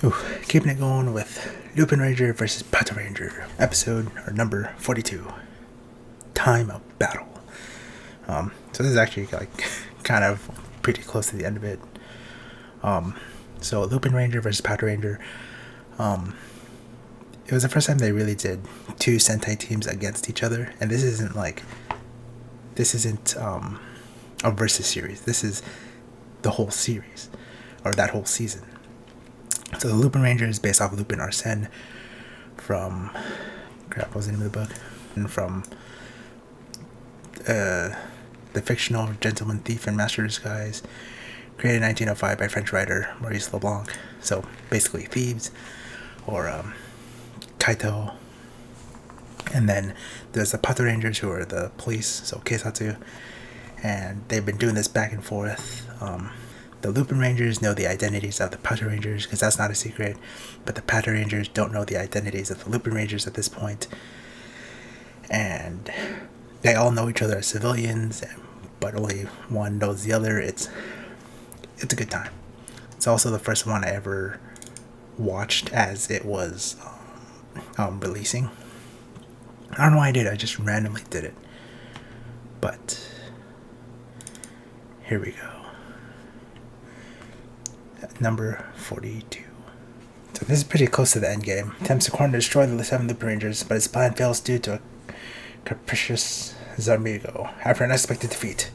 Ooh, keeping it going with Lupinranger versus Patoranger, episode or number 42, Time of Battle. So this is actually like kind of pretty close to the end of it. So Lupinranger versus Patoranger. It was the first time they really did two Sentai teams against each other, and this isn't a versus series. This is the whole series, or that whole season. So the Lupinranger is based off Lupin Arsène from... Crap, what was the name of the book? And from the fictional gentleman thief and master of disguise, created in 1905 by French writer Maurice Leblanc. So basically thieves, or Kaito. And then there's the Patorangers, who are the police, so Keisatsu. And they've been doing this back and forth. The Lupinrangers know the identities of the Patorangers, because that's not a secret, but the Patorangers don't know the identities of the Lupinrangers at this point. And they all know each other as civilians, but only one knows the other. It's a good time. It's also the first one I ever watched as it was releasing. I don't know why I did it, I just randomly did it. But here we go. Number 42. So this is pretty close to the end game. Attempts to corner destroy the 7 Lupinrangers, but his plan fails due to a capricious Zarmigo. After an unexpected defeat,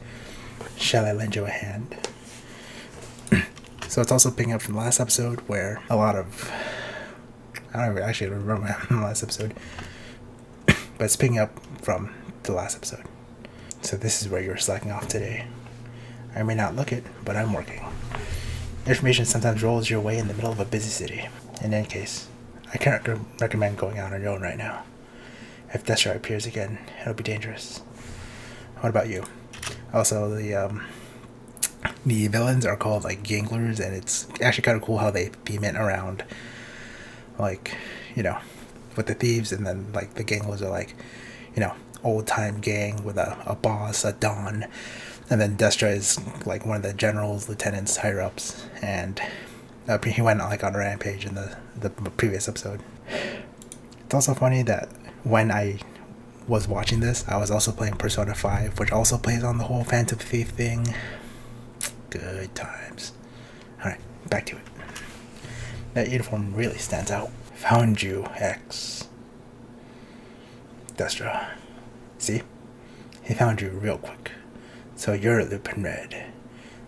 shall I lend you a hand? So it's also picking up from the last episode, where a lot of... I don't actually remember the last episode, but it's picking up from the last episode. So this is where you're slacking off today. I may not look it, but I'm working. Information sometimes rolls your way in the middle of a busy city. In any case, I can't recommend going out on your own right now. If Destra appears again, it'll be dangerous. What about you? Also, the villains are called like ganglers, and it's actually kind of cool how they theme it around, like, you know, with the thieves, and then like the ganglers are like, you know, old time gang with a boss, a don. And then Destra is like one of the generals, lieutenants, higher ups, and he went like on a rampage in the previous episode. It's also funny that when I was watching this, I was also playing Persona 5, which also plays on the whole Phantom Thief thing. Good times. Alright, back to it. That uniform really stands out. Found you, X. Destra. See? He found you real quick. So you're Lupin Red.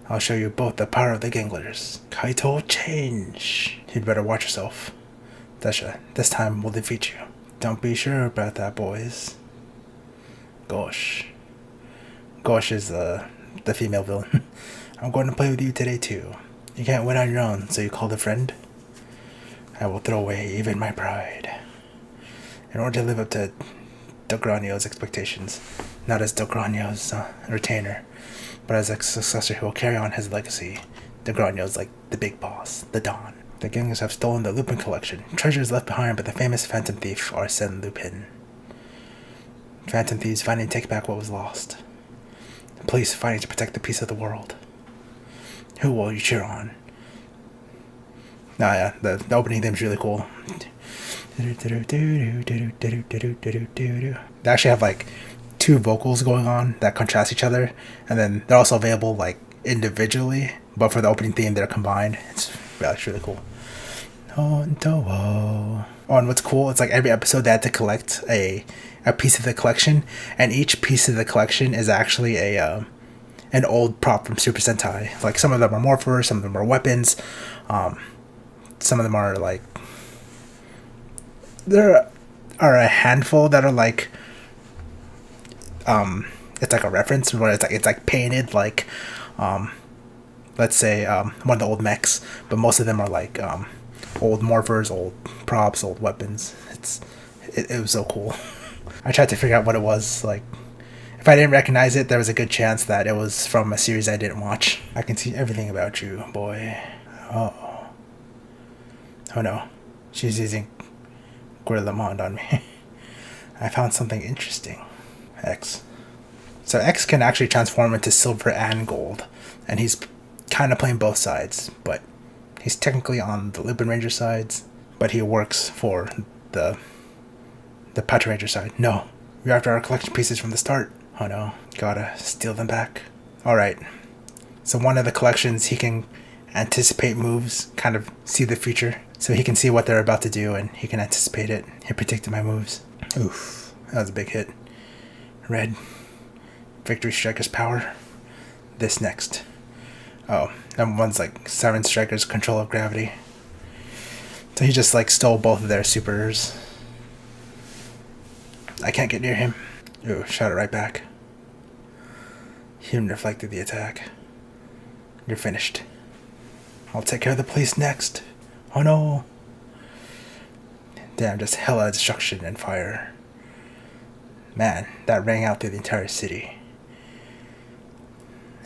I'll show you both the power of the ganglers. Kaito change. You'd better watch yourself. Destra, this time we'll defeat you. Don't be sure about that, boys. Gosh. Gosh is the female villain. I'm going to play with you today too. You can't win on your own, so you called a friend? I will throw away even my pride. In order to live up to Dogranio's expectations, not as Dogranio's retainer, but as a successor who will carry on his legacy. Dogranio's like the big boss, the Don. The gangs have stolen the Lupin collection, treasures left behind by the famous Phantom Thief Arsène Lupin. Phantom thieves fighting to take back what was lost. The police fighting to protect the peace of the world. Who will you cheer on? Yeah, the opening theme is really cool. They actually have like two vocals going on that contrast each other, and then they're also available like individually, but for the opening theme they're combined. It's really cool. Oh, and what's cool, it's like every episode they had to collect a piece of the collection, and each piece of the collection is actually an old prop from Super Sentai. Like some of them are morphers, some of them are weapons, some of them are like, there are a handful that are like, it's like a reference where it's like painted like, let's say one of the old mechs, but most of them are like old morphers, old props, old weapons. It was so cool. I tried to figure out what it was. Like, if I didn't recognize it, there was a good chance that it was from a series I didn't watch. I can see everything about you, boy. Oh no, she's using Guerlamond on me. I found something interesting. X. So X can actually transform into silver and gold, and he's kind of playing both sides, but He's technically on the Lupinranger sides, but he works for the Patoranger side. No, you're after our collection pieces from the start. Oh no, gotta steal them back. Alright, so one of the collections, he can anticipate moves, kind of see the future. So he can see what they're about to do and he can anticipate it. He predicted my moves. Oof, that was a big hit. Red. Victory Striker's power. This next. Oh, that one's like Siren Striker's control of gravity. So he just like stole both of their supers. I can't get near him. Ooh, shot it right back. He even reflected the attack. You're finished. I'll take care of the police next. Oh no. Damn, just hella destruction and fire. Man, that rang out through the entire city.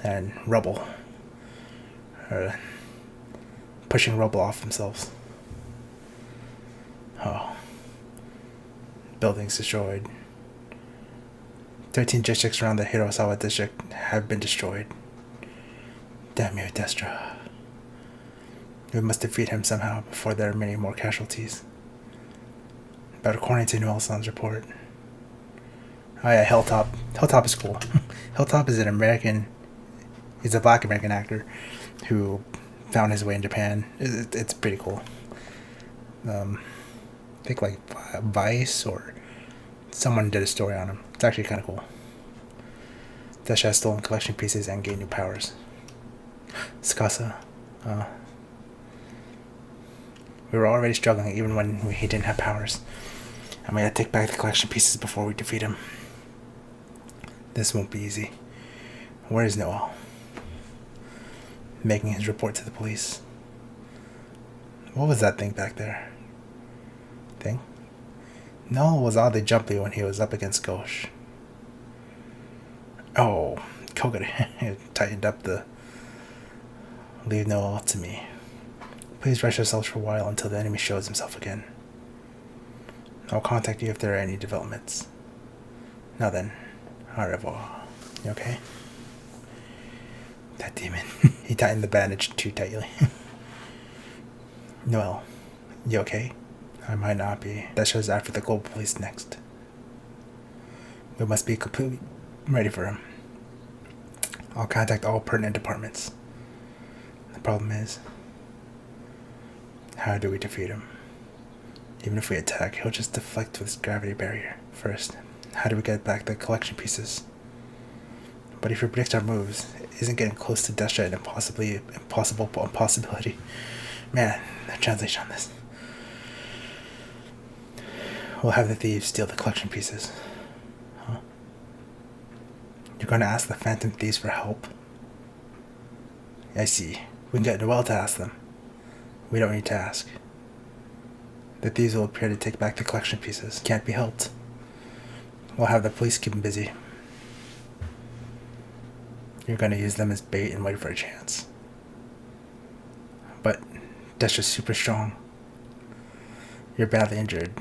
And rubble. Pushing rubble off themselves. Oh. Buildings destroyed. 13 districts around the Hirosawa district have been destroyed. Damn you, Destra. We must defeat him somehow before there are many more casualties. But according to Noelsson's report... Oh yeah, Hilltop. Hilltop is cool. Hilltop is an American... He's a black American actor who found his way in Japan. It's pretty cool. I think like Vice or someone did a story on him. It's actually kind of cool. Desha has stolen collection pieces and gained new powers. Tsukasa. We were already struggling even when he didn't have powers. And we had to take back the collection pieces before we defeat him. This won't be easy. Where is Noel? Making his report to the police. What was that thing back there? Thing? Noel was oddly jumpy when he was up against Ghosh. Oh, Kogure tightened up the... Leave Noel to me. Please rest yourselves for a while until the enemy shows himself again. I'll contact you if there are any developments. Now then, au revoir. You okay? That demon. He tightened the bandage too tightly. Noel, you okay? I might not be. That shows after the global police next. We must be completely ready for him. I'll contact all pertinent departments. The problem is, how do we defeat him? Even if we attack, he'll just deflect with his gravity barrier. First, how do we get back the collection pieces? But if he predicts our moves, isn't getting close to Destra an impossible impossibility? Man, the translation on this. We'll have the thieves steal the collection pieces. Huh? You're going to ask the phantom thieves for help? I see. We can get Noel to ask them. We don't need to ask. The thieves will appear to take back the collection pieces. Can't be helped. We'll have the police keep them busy. You're going to use them as bait and wait for a chance. But Destra's super strong. You're badly injured,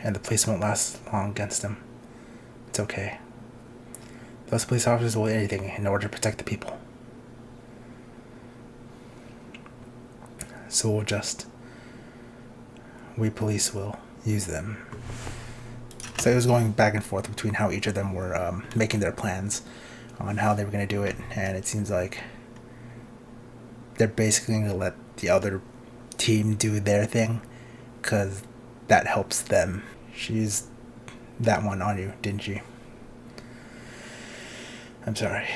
and the police won't last long against him. It's okay. Those police officers will do anything in order to protect the people. So we police will use them. So it was going back and forth between how each of them were making their plans on how they were going to do it, and it seems like they're basically going to let the other team do their thing, because that helps them. She used that one on you, didn't she? I'm sorry.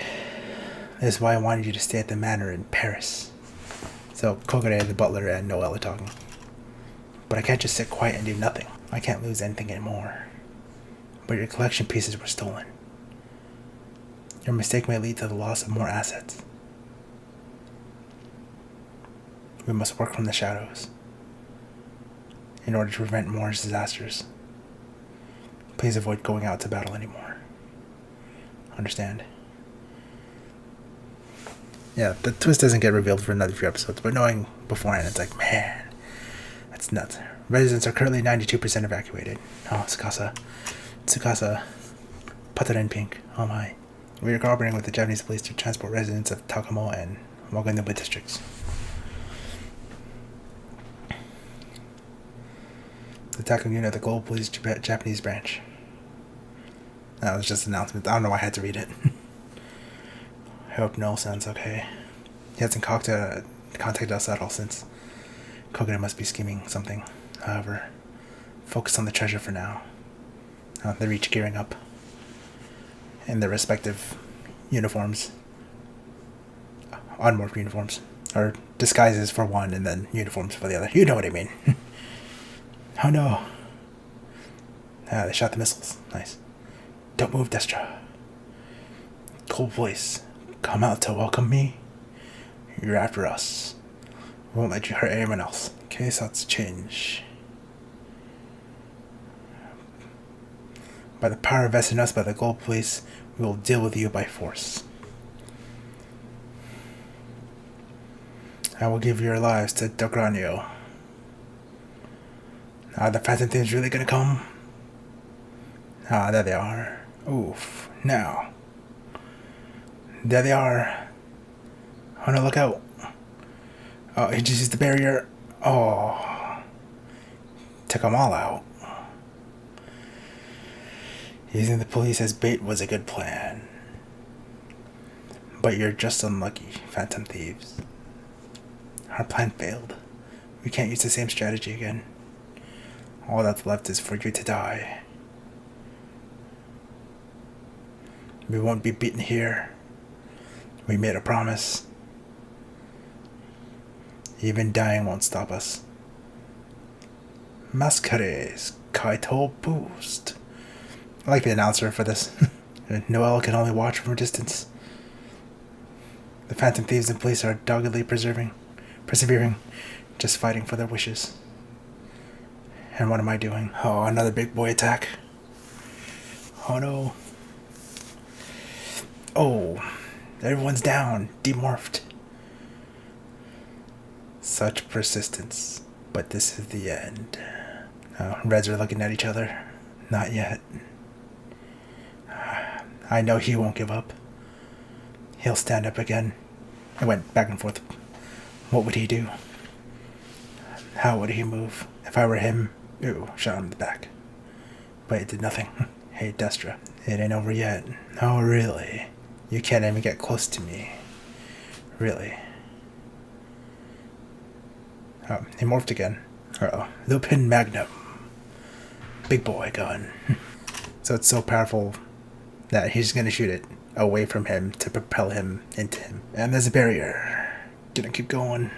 This is why I wanted you to stay at the manor in Paris. So Kogure, the butler, and Noel are talking. But I can't just sit quiet and do nothing. I can't lose anything anymore. But your collection pieces were stolen. Your mistake may lead to the loss of more assets. We must work from the shadows in order to prevent more disasters. Please avoid going out to battle anymore. Understand? Yeah, the twist doesn't get revealed for another few episodes, but knowing beforehand, it's like, man, that's nuts. Residents are currently 92% evacuated. Oh, Tsukasa, Patoranger Pink, oh my. We are cooperating with the Japanese police to transport residents of Takamo and Waganuba districts. Attacking unit of the Global Police Japanese branch. That was just an announcement. I don't know why I had to read it. I hope Noel sounds okay. He hasn't contacted us at all since. Kogane must be scheming something. However, focus on the treasure for now. They're each gearing up in their respective uniforms. Unmorphed uniforms. Or disguises for one and then uniforms for the other. You know what I mean. Oh no. They shot the missiles. Nice. Don't move, Destra. Cold voice. Come out to welcome me. You're after us. We won't let you hurt anyone else. In case that's change. By the power vested in us by the Gold Police, we will deal with you by force. I will give your lives to Dogranio. Are the Phantom Thieves really gonna come? There they are. Oof. Now. There they are. Oh no, look out. Oh, he just used the barrier. Oh. Took them all out. Using the police as bait was a good plan. But you're just unlucky, Phantom Thieves. Our plan failed. We can't use the same strategy again. All that's left is for you to die. We won't be beaten here. We made a promise. Even dying won't stop us. Mascares, Kaito boost. I like the announcer for this. Noel can only watch from a distance. The Phantom Thieves and police are doggedly persevering, just fighting for their wishes. And what am I doing? Oh, another big boy attack. Oh no. Oh, everyone's down, demorphed. Such persistence. But this is the end. Oh, Reds are looking at each other. Not yet. I know he won't give up. He'll stand up again. I went back and forth. What would he do? How would he move? If I were him, shot him in the back. But it did nothing. Hey, Destra, it ain't over yet. Oh, really? You can't even get close to me. Really? Oh, he morphed again. Uh-oh. Lupin Magnum. Big boy gun. So it's so powerful that he's going to shoot it away from him to propel him into him. And there's a barrier. Gonna keep going.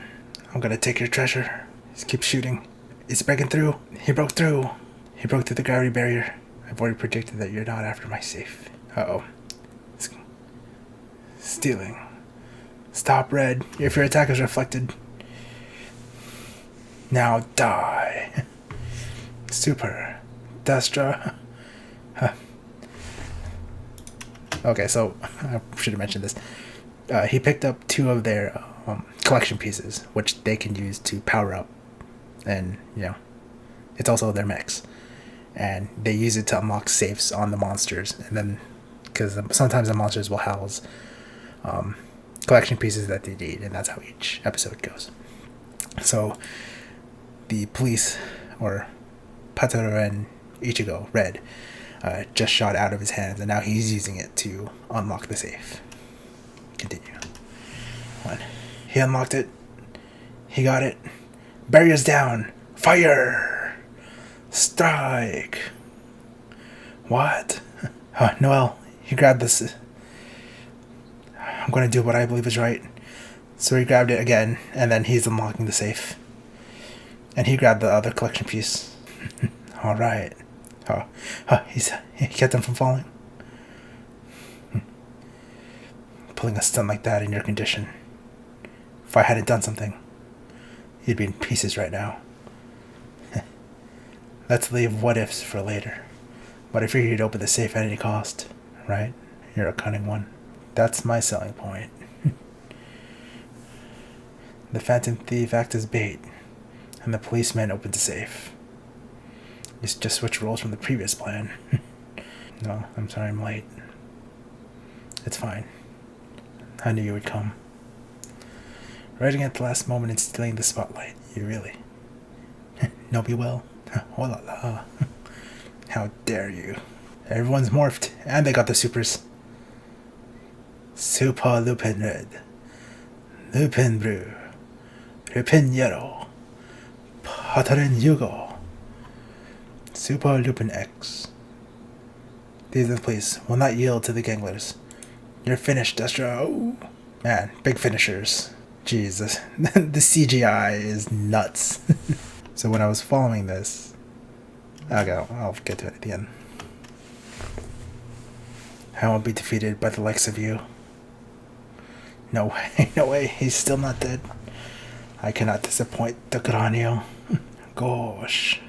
I'm gonna take your treasure. Just keep shooting. It's breaking through. He broke through. He broke through the gravity barrier. I've already predicted that you're not after my safe. Uh-oh. Stealing. Stop, Red. If your attack is reflected. Now die. Super. Destra. Okay, so I should have mentioned this. He picked up 2 of their collection pieces, which they can use to power up. And, it's also their mechs. And they use it to unlock safes on the monsters. And then, because sometimes the monsters will house collection pieces that they need. And that's how each episode goes. So, the police, or Patoranger and Ichigo, Red, just shot out of his hands, and now he's using it to unlock the safe. Continue. 1. He unlocked it. He got it. Barriers down. Fire! Strike! What? Noel, he grabbed this. I'm going to do what I believe is right. So he grabbed it again, and then he's unlocking the safe. And he grabbed the other collection piece. Alright. He kept them from falling. Pulling a stunt like that in your condition. If I hadn't done something, you'd be in pieces right now. Let's leave what ifs for later. But I figured you'd open the safe at any cost, right? You're a cunning one. That's my selling point. The Phantom Thief acts as bait, and the policeman opened the safe. You just switched roles from the previous plan. No, I'm sorry I'm late. It's fine. I knew you would come. Writing at the last moment and stealing the spotlight. You really know me well. Oh la la. How dare you. Everyone's morphed, and they got the supers. Super Lupin Red, Lupin Blue, Lupin Yellow, Patoranger, Super Lupin X. These are the police will not yield to the ganglers. You're finished, Destra. Oh, man, big finishers. Jesus, the CGI is nuts. So when I was following this, I'll get to it at the end. I won't be defeated by the likes of you. No way, no way, he's still not dead. I cannot disappoint the Granio. Gosh.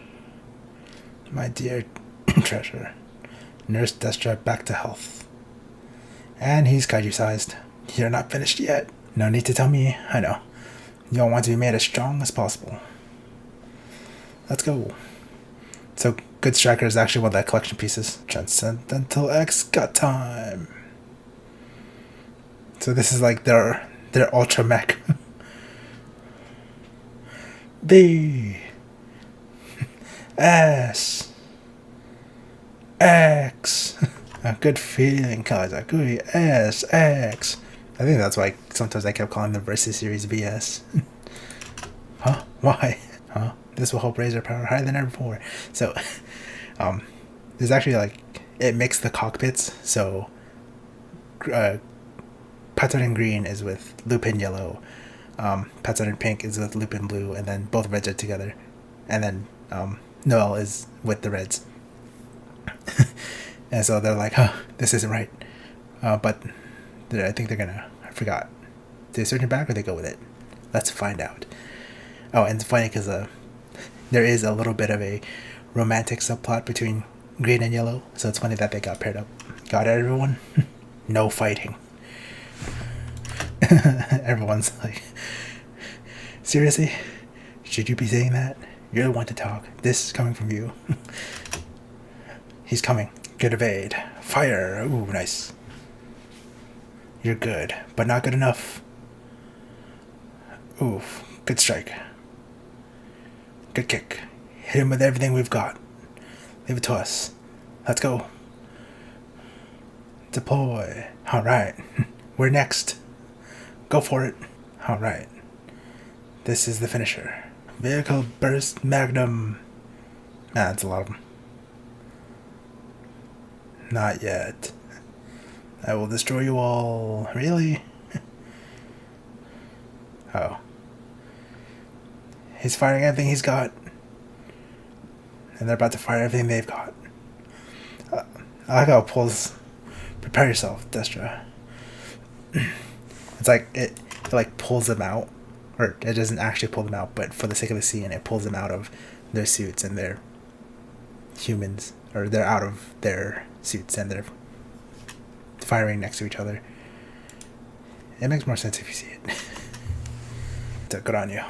My dear treasure. Nurse Destra back to health. And he's kaiju-sized. You're not finished yet. No need to tell me, I know. You'll want to be made as strong as possible. Let's go. So, Good Striker is actually one of the collection pieces. Transcendental X got time. So this is like their Ultra Mech. B S X. A good feeling, Kaiser. Good S X. I think that's why sometimes I kept calling the Versus Series VS. Huh? Why? Huh? This will help raise our power higher than ever before. So, there's actually like it makes the cockpits. So, Patoranger Green is with Lupin Yellow. Patoranger Pink is with Lupin Blue, and then both reds are together. And then Noel is with the reds. And so they're like, huh, this isn't right. But I think they're gonna, I forgot. Do they search it back or they go with it? Let's find out. Oh, and it's funny because there is a little bit of a romantic subplot between Green and Yellow. So it's funny that they got paired up. Got it, everyone? No fighting. Everyone's like, seriously? Should you be saying that? You're the one to talk. This is coming from you. He's coming. Good evade. Fire. Ooh, nice. You're good, but not good enough. Oof. Good strike. Good kick. Hit him with everything we've got. Leave it to us. Let's go. Deploy. Alright. We're next. Go for it. Alright. This is the finisher. Vehicle Burst Magnum. Nah, that's a lot of them. Not yet. I will destroy you all. Really? Oh. He's firing everything he's got. And they're about to fire everything they've got. I like how it pulls. Prepare yourself, Destra. It's like it like pulls them out. Or it doesn't actually pull them out, but for the sake of the scene, it pulls them out of their suits and they're humans. Or they're out of their suits and they're firing next to each other. It makes more sense if you see it. Good on you.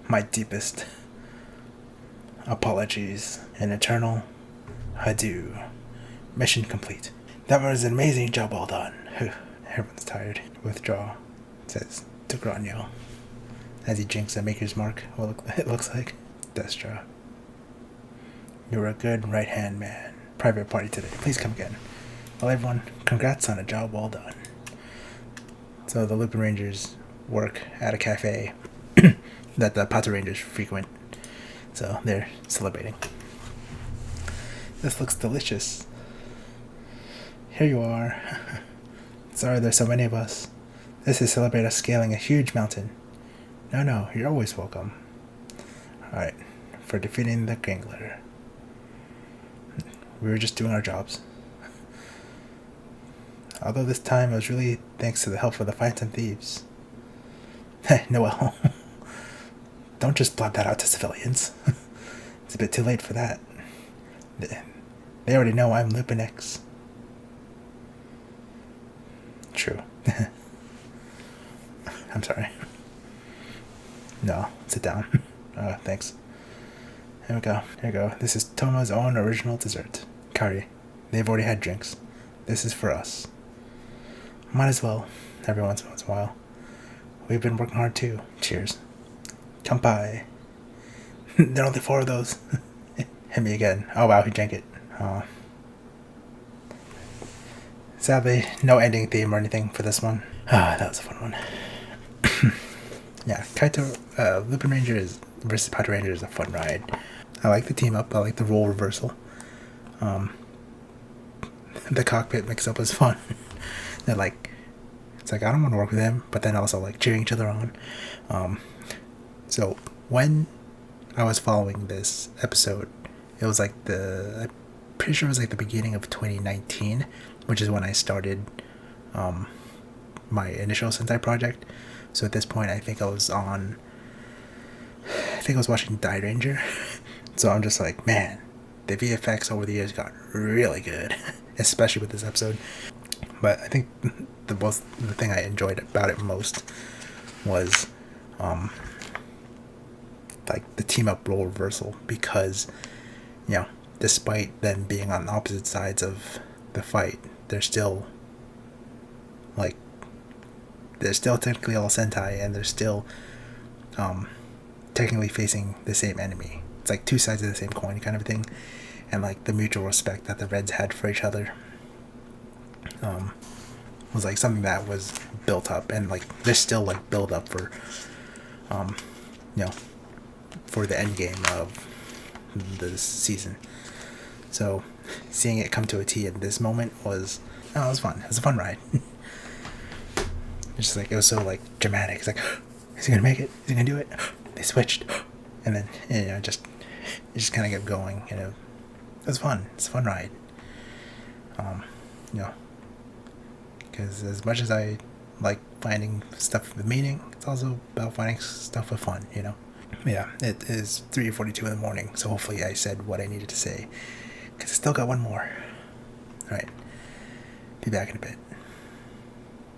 My deepest apologies. An eternal adieu. Mission complete. That was an amazing job, well done. Everyone's tired. Withdraw, says Tigranio, as he jinks a maker's mark. Well, it looks like Destra. You're a good right-hand man. Private party today. Please come again. Well, everyone, congrats on a job well done. So the Lupinrangers work at a cafe that the Patorangers frequent. So they're celebrating. This looks delicious. Here you are. Sorry there's so many of us. This is to celebrate us scaling a huge mountain. No, you're always welcome. Alright, for defeating the Gangler. We were just doing our jobs. Although this time it was really thanks to the help of the Phantom Thieves. Hey, Noel. Don't just blab that out to civilians. It's a bit too late for that. They already know I'm Lupin X. True. I'm sorry. No, sit down. Thanks. Here we go. Here we go. This is Toma's own original dessert. Curry. They've already had drinks. This is for us. Might as well, every once in a while. We've been working hard too. Cheers. Kampai. There are only 4 of those. Hit me again. Oh wow, he drank it. Sadly, no ending theme or anything for this one. Ah, that was a fun one. Yeah, Lupinranger versus Patoranger is a fun ride. I like the team up. I like the role reversal. The cockpit mix up was fun. They're like, it's like I don't want to work with him, but then also like cheering each other on. So when I was following this episode, it was like I'm pretty sure it was like the beginning of 2019, which is when I started my initial Sentai project. So at this point, I think I was watching Ranger. So I'm just like, man, the VFX over the years got really good, especially with this episode. But I think the thing I enjoyed about it most was like the team up role reversal, because despite them being on opposite sides of the fight, they're still technically all Sentai, and they're still technically facing the same enemy. It's like 2 sides of the same coin kind of thing, and like the mutual respect that the Reds had for each other was like something that was built up, and like there's still like build up for for the end game of this season. So seeing it come to a T at this moment was fun. It was a fun ride. It's just like, it was so like dramatic. It's like, is he gonna make it? Is he gonna do it? They switched, and then it just kind of kept going. It was fun. It's a fun ride. Because as much as I like finding stuff with meaning, it's also about finding stuff with fun. Yeah, it is 3:42 in the morning, so hopefully I said what I needed to say, because I still got one more. Alright, be back in a bit.